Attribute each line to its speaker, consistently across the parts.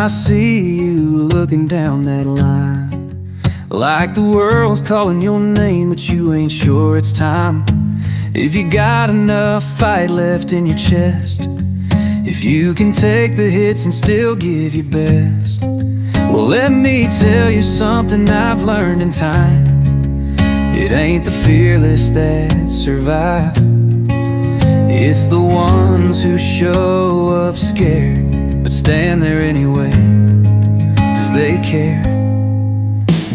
Speaker 1: I see you looking down that line, like the world's calling your name, but you ain't sure it's time. If you got enough fight left in your chest, if you can take the hits and still give your best, well, let me tell you something I've learned in time. It ain't the fearless that survive, it's the ones who show up scared, but stand there anyway, 'cause they care.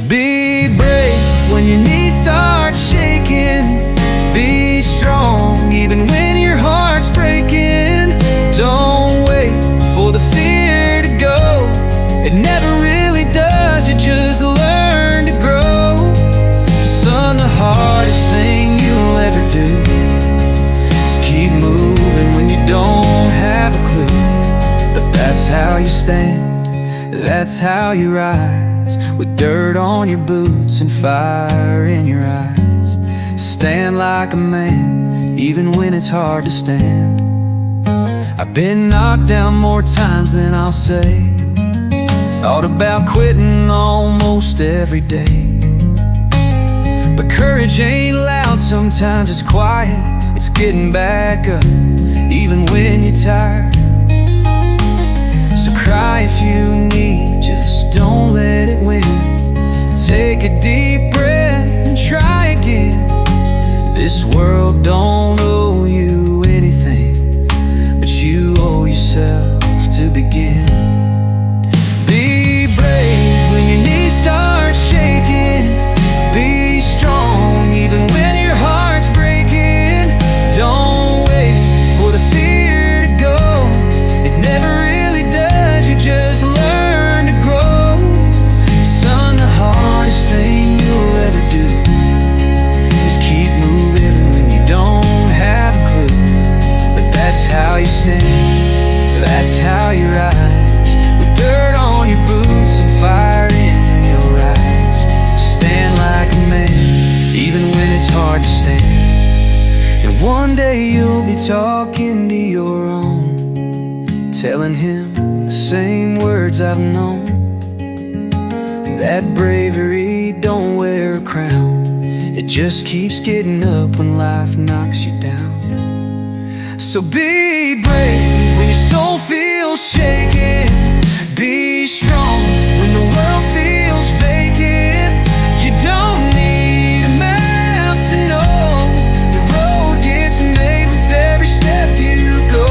Speaker 1: Be brave when your knees start shaking. Be strong even when your heart's breaking. Don't wait for the fear to go, it never really does, you just learn to grow. Son, the hardest thing you'll ever do is keep moving when you don't have a clue. But that's how you stand, that's how you rise, with dirt on your boots and fire in your eyes. Stand like a man, even when it's hard to stand. I've been knocked down more times than I'll say, thought about quitting almost every day. But courage ain't loud, sometimes it's quiet. It's getting back up, even when you're tired. So cry if you need, just don't let it win. Take a deep breath and try again. This world don't owe you anything, but you owe yourself to begin. Be brave when your knees start shaking. Be strong even when your heart's breaking. Don't wait for the fear to go, it never really does, you just learn to grow. Son, the hardest thing you'll ever do is keep moving when you don't have a clue. But that's how you stand, that's how you rise, with dirt on your boots and fire in your eyes. Stand like a man, even when it's hard to stand. And one day you'll be talking to your own, telling him the same words I've known. That bravery don't wear a crown, it just keeps getting up when life knocks you down. So be brave when your soul feels shaken. Be strong when the world feels vacant. You don't need a map to know the road gets made with every step you go.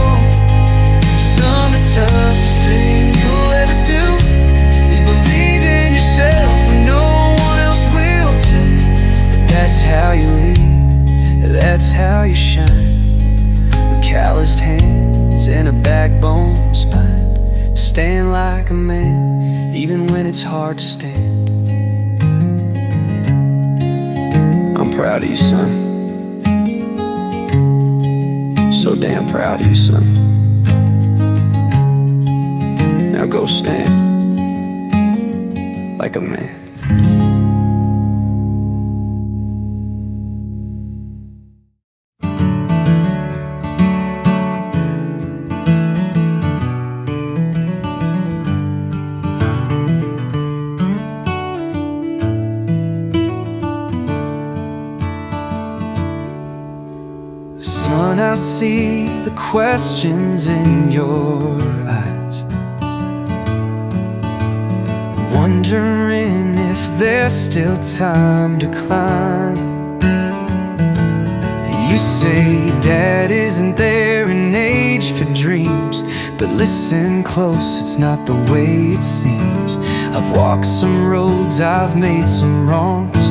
Speaker 1: Son, the toughest thing you'll ever do is believe in yourself when no one else will too. But that's how you lead, that's how you shine, with calloused hands and a backbone spine. Stand like a man, even when it's hard to stand. I'm proud of you, son. So damn proud of you, son. Now go stand like a man. Son, I see the questions in your eyes, wondering if there's still time to climb. You say, Dad, isn't there an age for dreams? But listen close, it's not the way it seems. I've walked some roads, I've made some wrongs,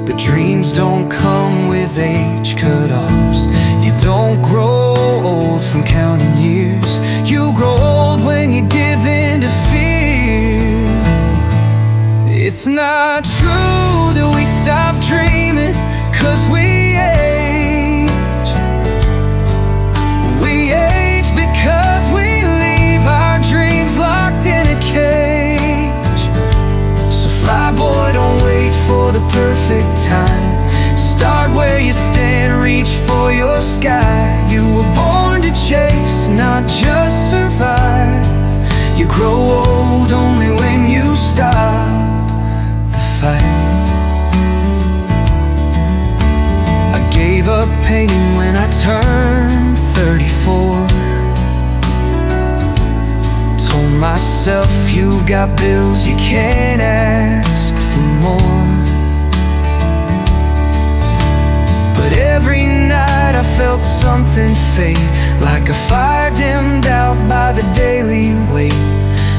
Speaker 1: but dreams don't come with age cut-offs. You don't grow old from counting years, you grow old when you give in to fear. It's not true that we stop dreaming 'cause we age. We age because we leave our dreams locked in a cage. So fly boy, don't wait for the perfect time, start up painting when I turned 34. Told myself you've got bills, you can't ask for more. But every night I felt something fade, like a fire dimmed out by the daily weight.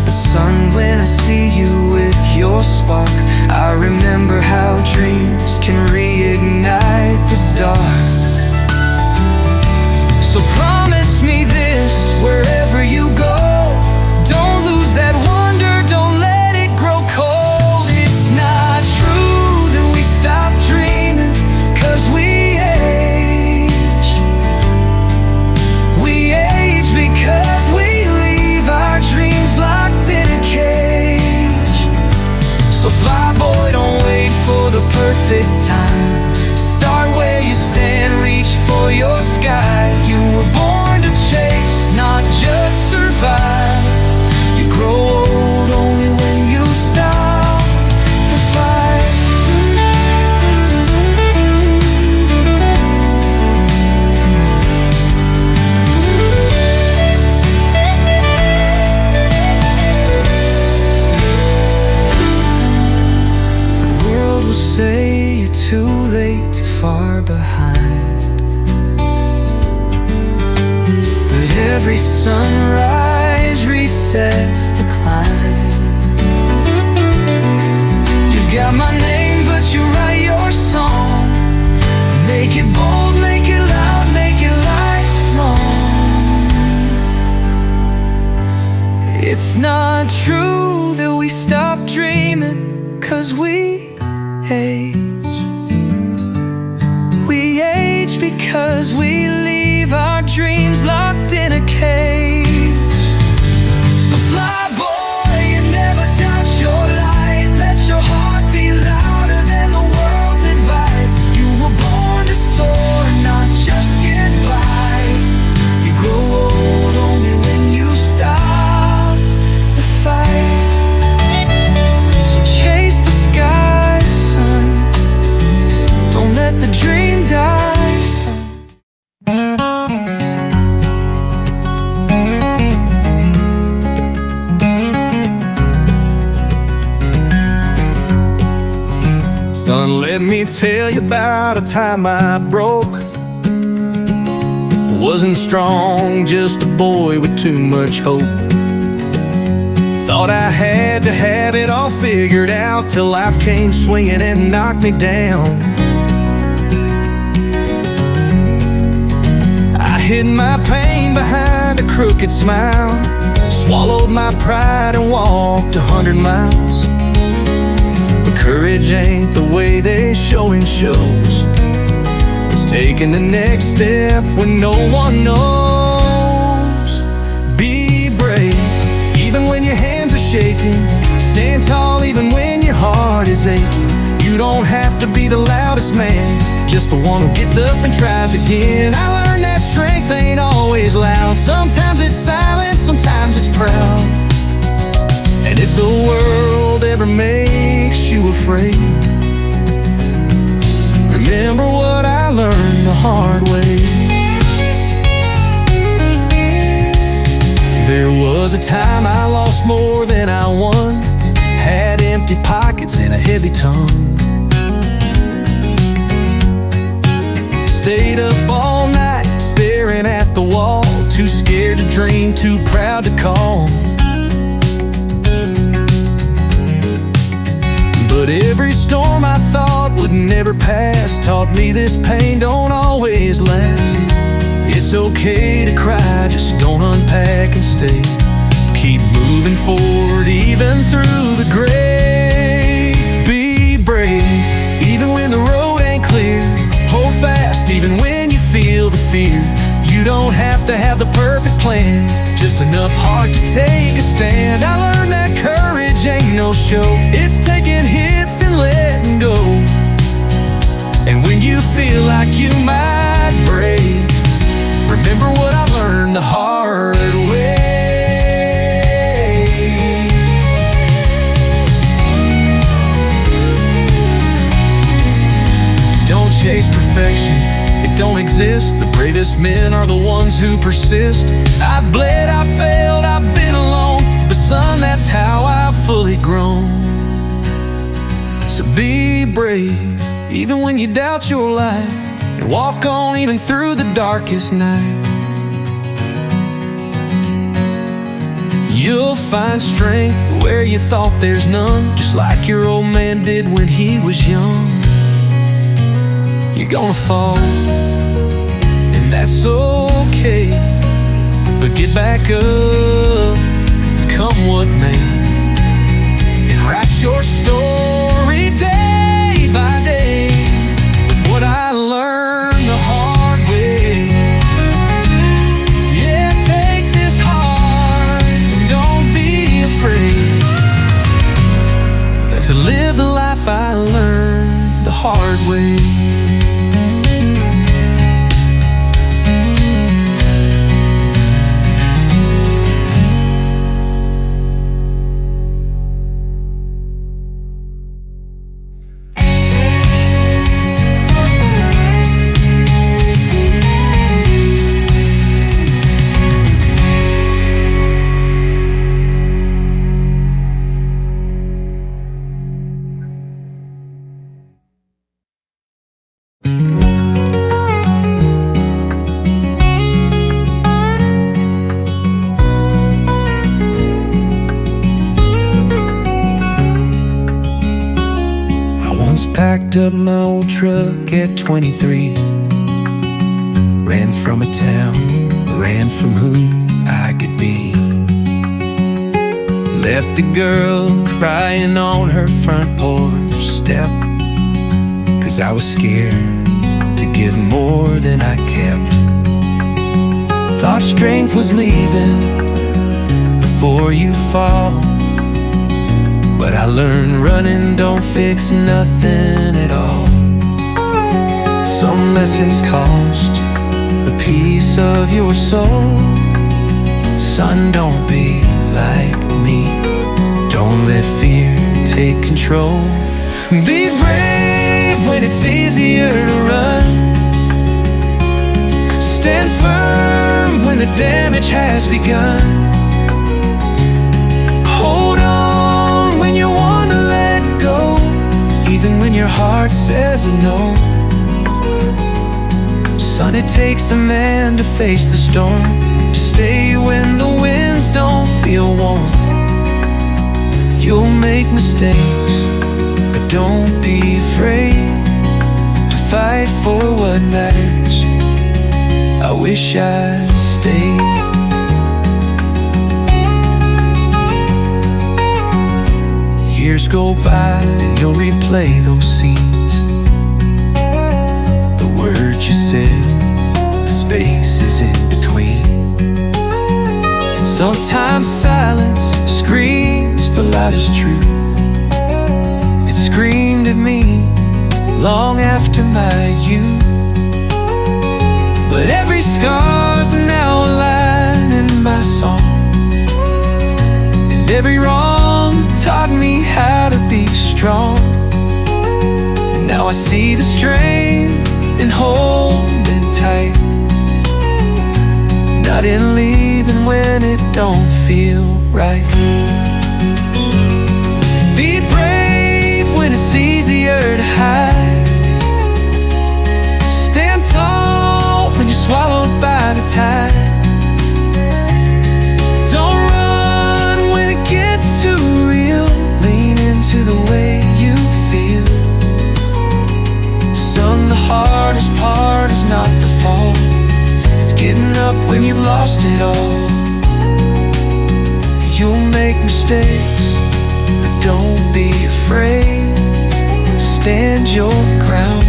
Speaker 1: But son, when I see you with your spark, I remember how dreams can reignite the dark. So promise me this, wherever you go, don't lose that wonder, don't let it grow cold. It's not true that we stop dreaming, 'cause we age. We age because we leave our dreams locked in a cage. So fly boy, don't wait for the perfect time. Start where you stand, reach for your sky. You were born to chase, not just survive. You grow old only when you stop the fight. The world will say you're too late, too far behind. But every sunrise resets the climb. You've got my name, but you write your song. Make it bold, make it loud, make it lifelong. It's not true that we stop dreaming, 'cause we age. We age because we leave our dreams locked in a cage. So fly boy, you never doubt your light. Let your heart be louder than the world's advice. You were born to soar, not just get by. You grow old only when you stop the fight. So chase the sky, son. Don't let the dream die, son. Son, let me tell you about a time I broke. Wasn't strong, just a boy with too much hope. Thought I had to have it all figured out, till life came swinging and knocked me down. I hid my pain behind a crooked smile, swallowed my pride and walked 100 miles. But courage ain't the way they show in shows. It's taking the next step when no one knows. Be brave, even when your hands are shaking. Stand tall even when your heart is aching. You don't have to be the loudest man, just the one who gets up and tries again. I learned that strength ain't always loud. Sometimes it's silent, sometimes it's proud. And if the world ever makes you afraid, remember what I learned the hard way. There was a time I lost more than I won, had empty pockets and a heavy tongue. Stayed up all night staring at the wall, too scared to dream, too proud to call. But every storm I thought would never pass taught me this pain don't always last. It's okay to cry, just don't unpack and stay. Keep moving forward even through the gray. Be brave, even when the road ain't clear. Hold fast even when you feel the fear. You don't have to have the perfect plan, just enough heart to take a stand. I learned that courage ain't no show, it's taking hits and letting go. And when you feel like you might break, remember what I learned the hard way. Don't chase perfection, it don't exist. The bravest men are the ones who persist. I've bled, I've failed, I've been alone, but son, that's how I've fully grown. So be brave, even when you doubt your life, and walk on even through the darkest night. You'll find strength where you thought there's none, just like your old man did when he was young. You're gonna fall, and that's okay, but get back up, come what may, and write your story day by day with what I learned the hard way. Yeah, take this heart and don't be afraid to live the life I learned the hard way. Packed up my old truck at 23, ran from a town, ran from who I could be. Left a girl crying on her front porch step, 'cause I was scared to give more than I kept. Thought strength was leaving before you fall, but I learned running don't fix nothing at all. Some lessons cost a piece of your soul. Son, don't be like me. Don't let fear take control. Be brave when it's easier to run. Stand firm when the damage has begun. Hold on when you wanna let go, even when your heart says no. Son, it takes a man to face the storm, to stay when the winds don't feel warm. You'll make mistakes, but don't be afraid to fight for what matters. I wish I'd stayed. Years go by and you'll replay those scenes, the words you said, the spaces in between. And sometimes silence screams the loudest truth. It screamed at me long after my youth. But every scar's now a line in my song, and every wrong taught me how to be strong. And now I see the strength in holding tight, not in leaving when it don't feel right. Be brave when it's easier to hide. Stand tall when you're swallowed by the tide. Don't run when it gets too real. Lean into the way you feel. Son, the hardest part is not the fall, it's getting up when you've lost it all. You'll make mistakes, but don't be afraid to stand your ground.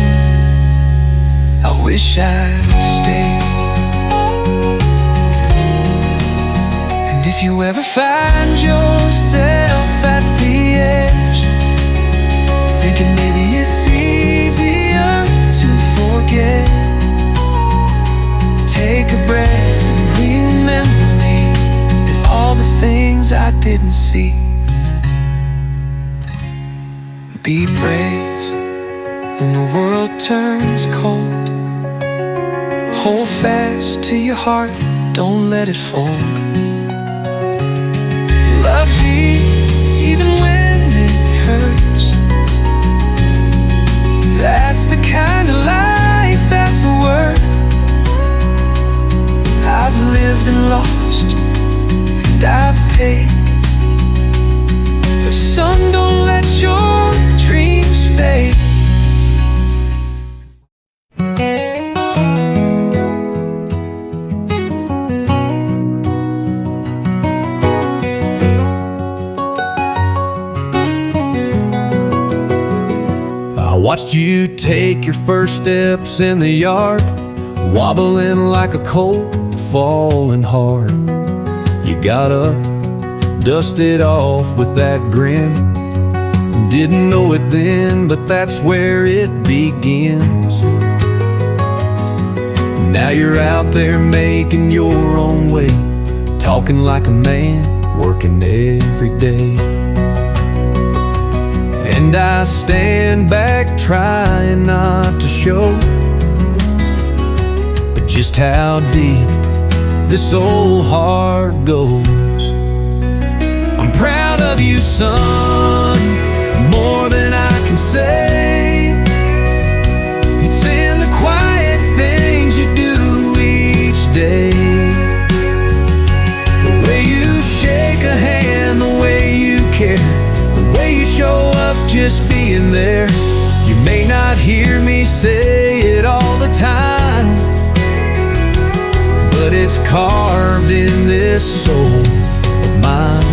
Speaker 1: I wish I'd stayed. And if you ever find yourself at the edge, thinking maybe it's easier to forget, take a breath and remember me, that all the things I didn't see. Be brave when the world turns cold. Hold fast to your heart, don't let it fall. Love me even when it hurts. That's the kind of life that's worth. I've lived and lost, and I've paid. But son, don't let your dreams fade. I watched you take your first steps in the yard, wobbling like a colt, falling hard. You got up, dusted off with that grin. Didn't know it then, but that's where it begins. Now you're out there making your own way, talking like a man, working every day. And I stand back trying not to show but just how deep this old heart goes. I'm proud of you, son, more than I can say. It's in the quiet things you do each day. The way you shake a hand, the way you care, the way you show up just being there. You may not hear me say it all the time, but it's carved in this soul of mine.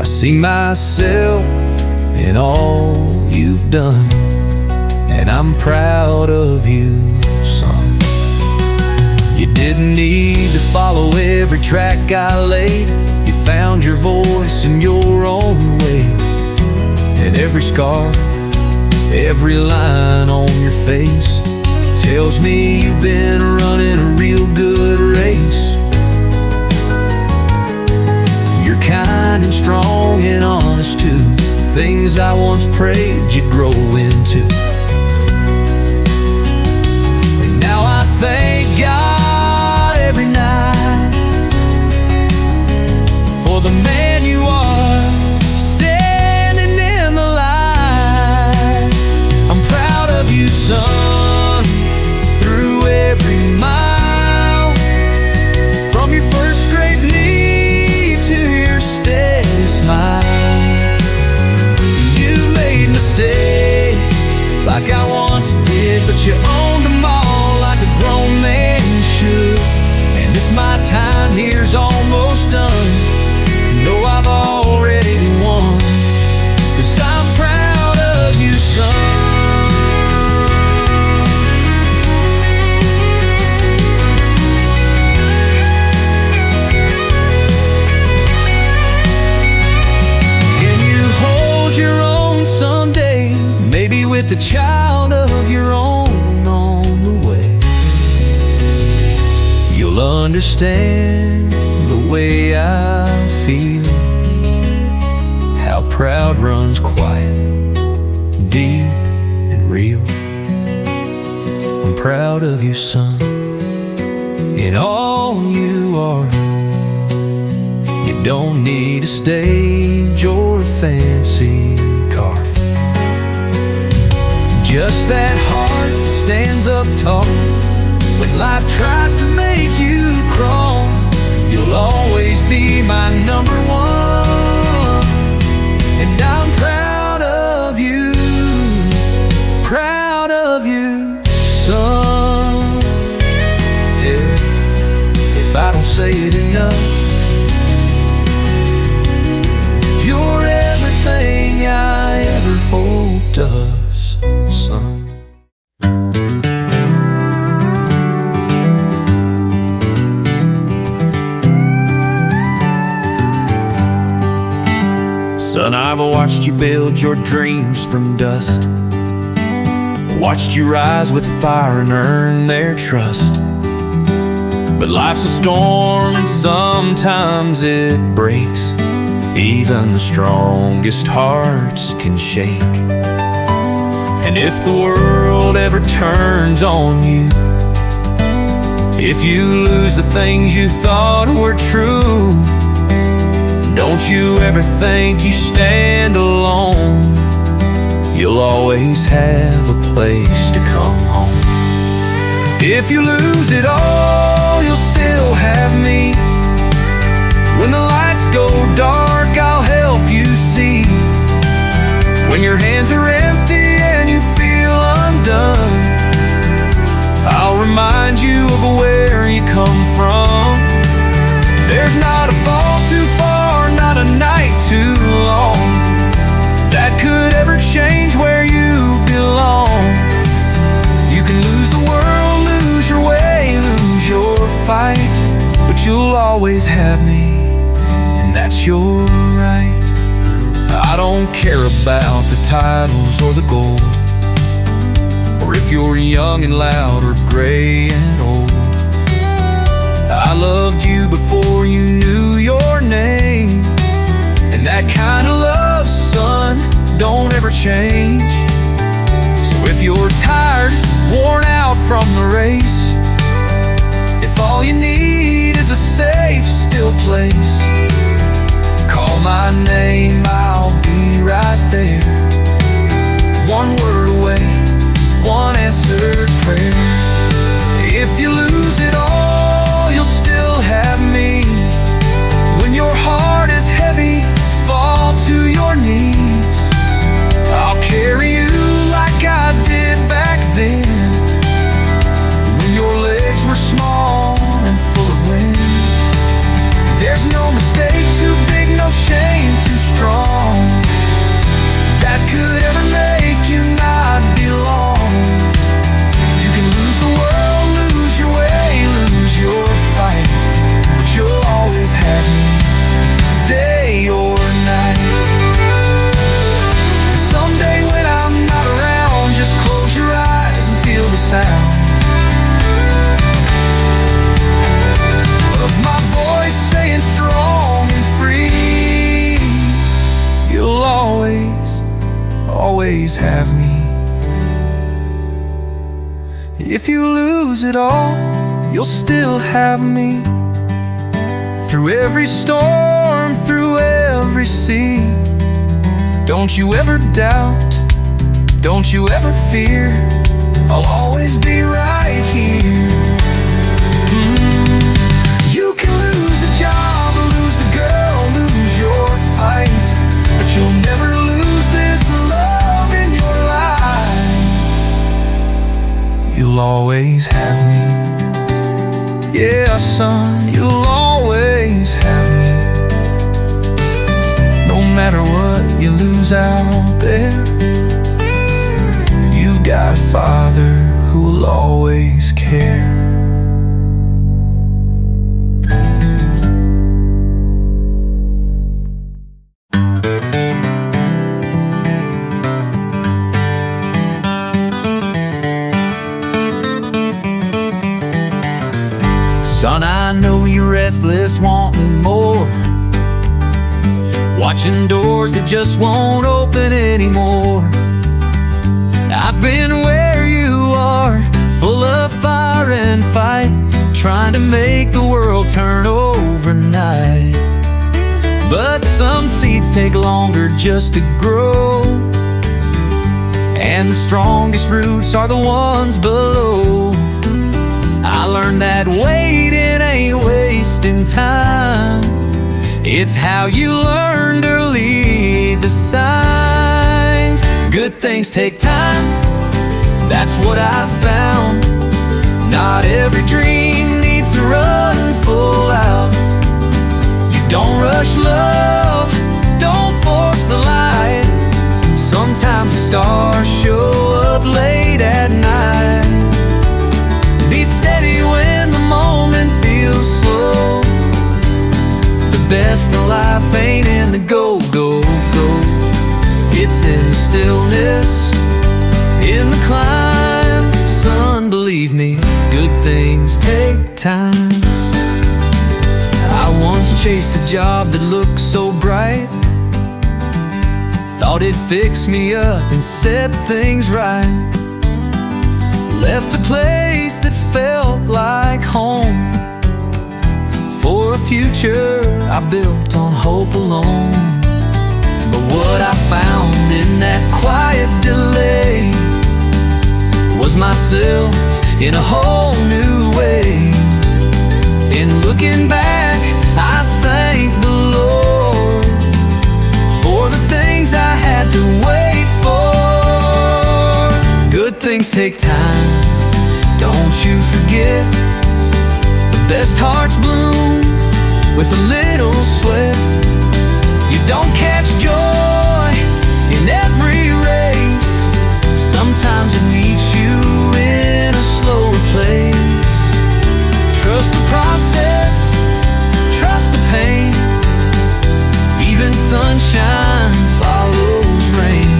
Speaker 1: I see myself in all you've done, and I'm proud of you, son. You didn't need to follow every track I laid. You found your voice in your own way. And every scar, every line on your face tells me you've been running a real good race. You're kind and strong and honest too, things I once prayed you'd grow into. And now I thank God every night for the man you are, standing in the light. I'm proud of you, son, through every mile, from your first scraped knee to your steady smile. You made mistakes like I once did, but you owned them all like a grown man should. And if my time here's almost done, know I've already won, 'cause I'm proud of you, son. Can you hold your own someday, maybe with a child of your own on the way? You'll understand the way I feel, how proud runs quiet, deep and real. I'm proud of you, son, in all you are. You don't need a stage or a fancy car, just that heart that stands up tall when life tries to make you crawl. You'll always be my number one, and I'm proud of you, son. Yeah. If I don't say it enough, you're everything I ever hoped of, son. Son, I've watched you build your dreams from dust, watched you rise with fire and earn their trust. But life's a storm and sometimes it breaks. Even the strongest hearts can shake. And if the world ever turns on you, If you lose the things you thought were true, don't you ever think you stand alone. You'll always have a place to come home. If you lose it all, you'll still have me. When the lights go dark, I'll help you see. When your hands are empty and you feel undone, I'll remind you of where you come from. There's not a fall too far, not a night too long, that could ever change where you belong. You can lose the world, lose your way, lose your fight, but you'll always have me, and that's your right. I don't care about the titles or the gold, or if you're young and loud or gray and old. I loved you before you knew your name, and that kind of love, son, don't ever change. So if you're tired, worn out from the race, if all you need is a safe, still place, call my name, I'll be right there. One word away, one answered prayer. If you lose it all, you'll still have me. When your heart is heavy, fall to your knees. I'll carry you like I did back then, when your legs were small and full of wind. There's no mistake too big, no shame too strong, that could ever make you not belong. You can lose the world, lose your way, lose your fight, but you'll always have me, day or night. And someday when I'm not around, just close your eyes and feel the sound of my voice saying strong and free. You'll always, always have me. If you lose it all, you'll still have me. Through every storm, through every sea. Don't you ever doubt, don't you ever fear, I'll always be right here. You can lose the job, lose the girl, lose your fight, but you'll never lose this love in your life. You'll always have me. Yeah, son, you'll always have me. No matter what you lose out there, you've got a father who will always care. Son, I know you're restless, wanting more, watching doors that just won't open anymore. I've been where you are, full of fire and fight, trying to make the world turn overnight. But some seeds take longer just to grow, and the strongest roots are the ones below. I learned that waiting ain't wasting time, it's how you learn to lead the signs. Good things take time, that's what I found. Not every dream needs to run full out. You don't rush love, don't force the light. Sometimes the stars show up late at night. Be steady when the moment feels slow. The best in life ain't in the go, go, go. It's in the stillness, in the climb. Son, believe me, good things take time. I once chased a job that looked so bright, thought it'd fix me up and set things right. Left a place that felt like home, future I built on hope alone. But what I found in that quiet delay was myself in a whole new way. And looking back, I thank the Lord for the things I had to wait for. Good things take time, don't you forget. The best hearts bloom with a little sweat. You don't catch joy in every race. Sometimes it meets you in a slower place. Trust the process, trust the pain. Even sunshine follows rain.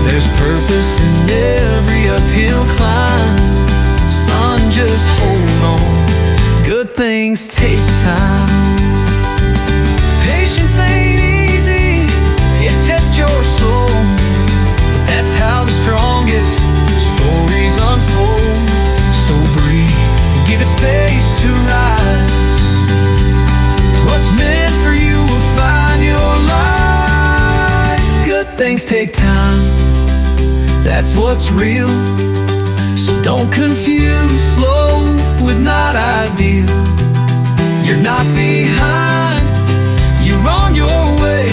Speaker 1: There's purpose in every uphill climb. Son, just hold on. Good things take time. Patience ain't easy, it tests your soul. But that's how the strongest stories unfold. So breathe, give it space to rise. What's meant for you will find your life. Good things take time, that's what's real. So don't confuse slow with not ideal. You're not behind, you're on your way.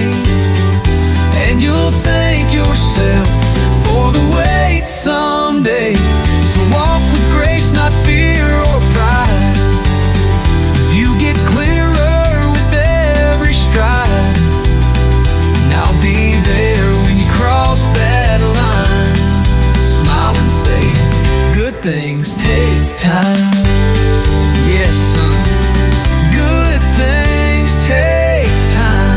Speaker 1: And you'll thank yourself for the wait someday. So walk with grace, not fear or pride. You get clearer with every stride. And I'll be there when you cross that line. Smile and say, good things take time. Yes, son, good things take time.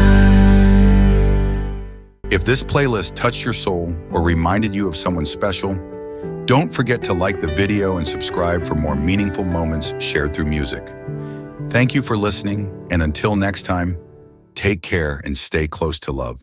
Speaker 2: If this playlist touched your soul or reminded you of someone special, don't forget to like the video and subscribe for more meaningful moments shared through music. Thank you for listening, and until next time, take care and stay close to love.